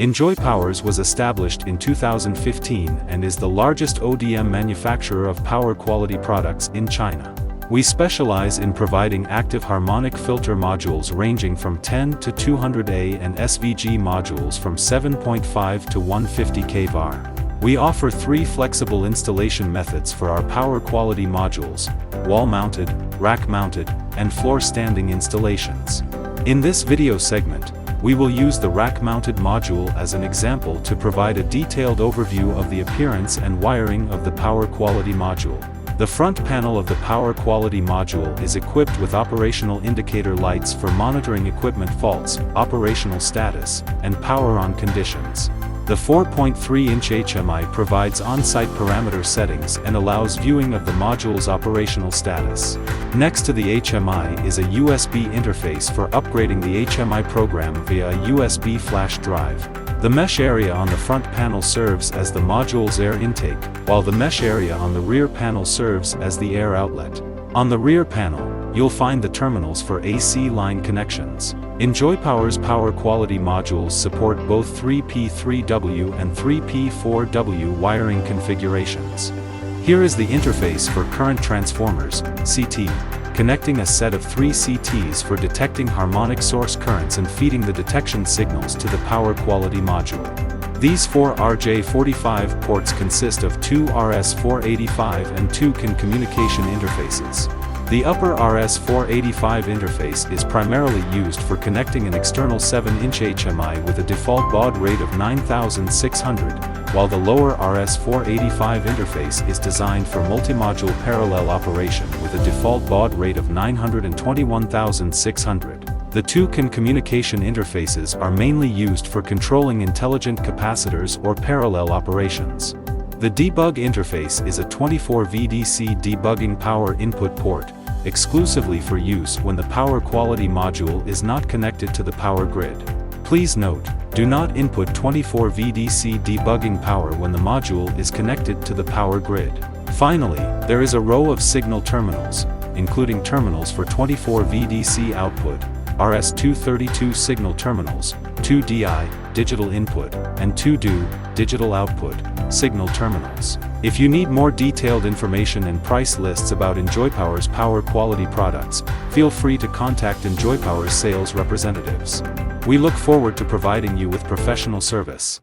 Enjoypowers was established in 2015 and is the largest ODM manufacturer of power quality products in China. We specialize in providing active harmonic filter modules ranging from 10 to 200A and SVG modules from 7.5 to 150 kVAR. We offer 3 flexible installation methods for our power quality modules: wall-mounted, rack-mounted, and floor-standing installations. In this video segment, we will use the rack-mounted module as an example to provide a detailed overview of the appearance and wiring of the power quality module. The front panel of the power quality module is equipped with operational indicator lights for monitoring equipment faults, operational status, and power on conditions. The 4.3-inch HMI provides on-site parameter settings and allows viewing of the module's operational status. Next to the HMI is a USB interface for upgrading the HMI program via a USB flash drive. The mesh area on the front panel serves as the module's air intake, while the mesh area on the rear panel serves as the air outlet. On the rear panel, you'll find the terminals for AC line connections. Enjoypowers power quality modules support both 3P3W and 3P4W wiring configurations. Here is the interface for current transformers, CT, connecting a set of 3 CTs for detecting harmonic source currents and feeding the detection signals to the power quality module. These 4 RJ45 ports consist of 2 RS485 and 2 CAN communication interfaces. The upper RS485 interface is primarily used for connecting an external 7-inch HMI with a default baud rate of 9600, while the lower RS485 interface is designed for multi-module parallel operation with a default baud rate of 921600. The 2 CAN communication interfaces are mainly used for controlling intelligent capacitors or parallel operations. The debug interface is a 24 VDC debugging power input port, exclusively for use when the power quality module is not connected to the power grid. Please note, do not input 24 VDC debugging power when the module is connected to the power grid. Finally, there is a row of signal terminals, including terminals for 24 VDC output, RS232 signal terminals, 2 DI, digital input, and 2 DO, digital output, signal terminals. If you need more detailed information and price lists about Enjoypowers power quality products, feel free to contact Enjoypowers sales representatives. We look forward to providing you with professional service.